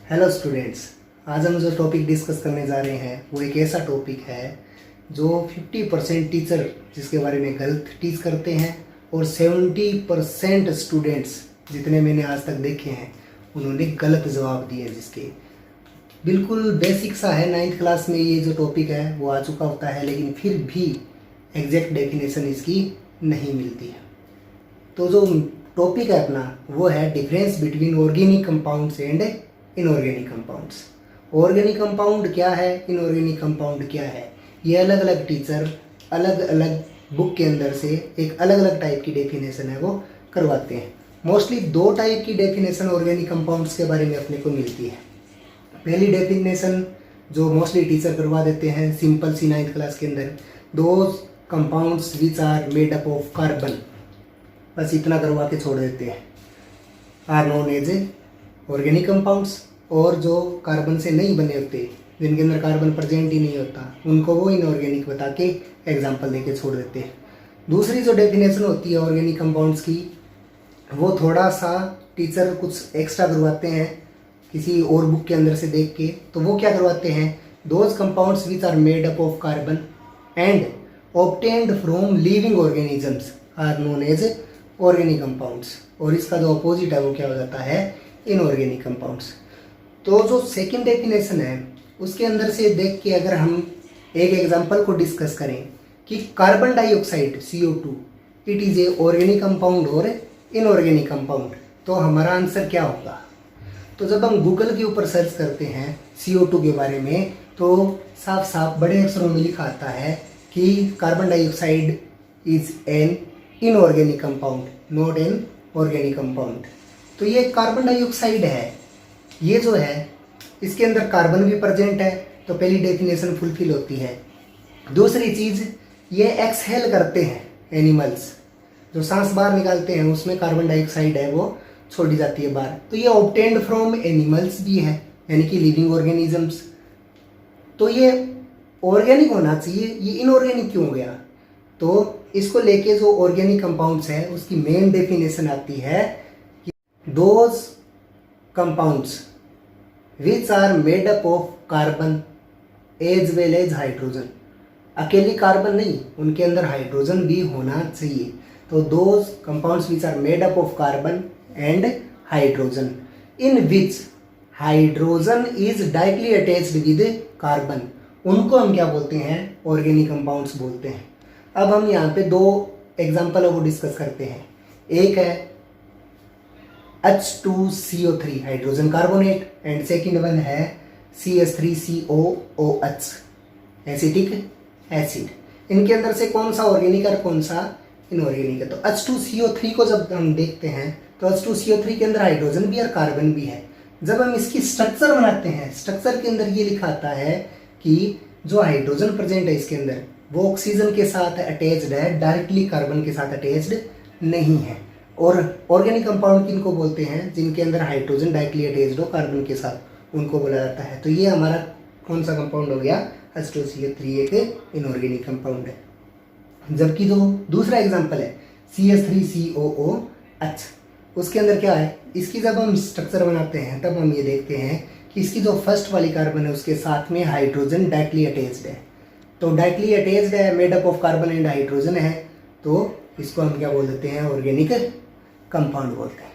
Hello students, आज हम जो टॉपिक डिस्कस करने जा रहे हैं वो एक ऐसा टॉपिक है जो 50% टीचर जिसके बारे में गलत टीच करते हैं और 70% स्टूडेंट्स जितने मैंने आज तक देखे हैं उन्होंने गलत जवाब दिए, जिसके बिल्कुल बेसिक सा है। 9th क्लास में ये जो टॉपिक है वो आ चुका होता है, लेकिन फिर भी एग्जैक्ट डेफिनेशन इसकी नहीं मिलती है। तो जो टॉपिक है अपना वो है difference between organic compounds and inorganic compounds. Organic compound क्या है, इनऑर्गेनिक कंपाउंड क्या है, ये अलग अलग टीचर अलग अलग बुक के अंदर से एक अलग अलग टाइप की डेफिनेशन है वो करवाते हैं। मोस्टली दो टाइप की डेफिनेशन ऑर्गेनिक कंपाउंड्स के बारे में अपने को मिलती है। पहली डेफिनेशन जो मोस्टली टीचर करवा देते हैं सिंपल सी 9th क्लास के अंदर, those compounds which are made up of carbon, बस इतना करवा के छोड़ देते हैं, are known as organic compounds. और जो कार्बन से नहीं बने होते, जिनके अंदर कार्बन प्रेजेंट ही नहीं होता, उनको वो इनऑर्गेनिक बता के एग्जाम्पल दे के छोड़ देते हैं। दूसरी जो डेफिनेशन होती है ऑर्गेनिक कंपाउंड्स की, वो थोड़ा सा टीचर कुछ एक्स्ट्रा करवाते हैं किसी और बुक के अंदर से देख के। तो वो क्या करवाते हैं, those compounds which are made up of carbon and obtained from living organisms are known as organic compounds. और इसका जो अपोजिट है वो क्या हो जाता है, इनऑर्गेनिक कंपाउंड्स। तो जो सेकंड डेफिनेशन है उसके अंदर से देख के अगर हम एक एग्जांपल को डिस्कस करें कि carbon dioxide CO2 it is a organic compound और इनऑर्गेनिक कंपाउंड, तो हमारा आंसर क्या होगा। तो जब हम गूगल के ऊपर सर्च करते हैं CO2 के बारे में तो साफ साफ बड़े अक्षरों में लिखा आता है कि carbon dioxide is an inorganic compound not an organic compound. तो ये कार्बन डाइऑक्साइड है, ये जो है इसके अंदर कार्बन भी प्रेजेंट है, तो पहली डेफिनेशन फुलफिल होती है। दूसरी चीज़, ये एक्सहेल करते हैं एनिमल्स, जो सांस बाहर निकालते हैं उसमें कार्बन डाइऑक्साइड है वो छोड़ी जाती है बाहर। तो ये ऑब्टेन्ड फ्रॉम एनिमल्स भी है, यानी कि लिविंग ऑर्गेनिजम्स। तो ये ऑर्गेनिक होना चाहिए, ये इनऑर्गेनिक क्यों हो गया। तो इसको लेके जो ऑर्गेनिक कंपाउंड्स है उसकी मेन डेफिनेशन आती है कि those compounds which are made up of carbon as well as hydrogen. अकेली कार्बन नहीं, उनके अंदर हाइड्रोजन भी होना चाहिए। तो those compounds which are made up of carbon and hydrogen in which hydrogen is directly attached with carbon, उनको हम क्या बोलते हैं, ऑर्गेनिक कंपाउंड्स बोलते हैं। अब हम यहाँ पे दो एग्जाम्पल वो डिस्कस करते हैं। एक है H2CO3 hydrogen carbonate and second one है CH3COOH एसिटिक एसिड। इनके अंदर से कौन सा ऑर्गेनिक और कौन सा इनऑर्गेनिक है। तो H2CO3 को जब हम देखते हैं तो H2CO3 के अंदर हाइड्रोजन भी और कार्बन भी है। जब हम इसकी स्ट्रक्चर बनाते हैं, स्ट्रक्चर के अंदर ये लिखा आता है कि जो हाइड्रोजन प्रेजेंट है इसके अंदर वो ऑक्सीजन के साथ अटैच्ड है, डायरेक्टली कार्बन के साथ अटैच्ड नहीं है। और ऑर्गेनिक कंपाउंड किनको बोलते हैं, जिनके अंदर हाइड्रोजन डायरेक्टली अटैच्ड हो कार्बन के साथ, उनको बोला जाता है। तो ये हमारा कौन सा कंपाउंड हो गया, H2CO3 एक इनऑर्गेनिक कंपाउंड है। जबकि जो दूसरा एग्जांपल है CH3COOH, उसके अंदर क्या है, इसकी जब हम स्ट्रक्चर बनाते हैं तब हम ये देखते हैं कि इसकी जो फर्स्ट वाली कार्बन है उसके साथ में हाइड्रोजन डायरेक्टली अटैच्ड है। तो डायरेक्टली अटैच्ड है, made up of carbon and hydrogen है, तो इसको हम क्या बोल देते हैं, ऑर्गेनिक कंपाउंड बोलते हैं।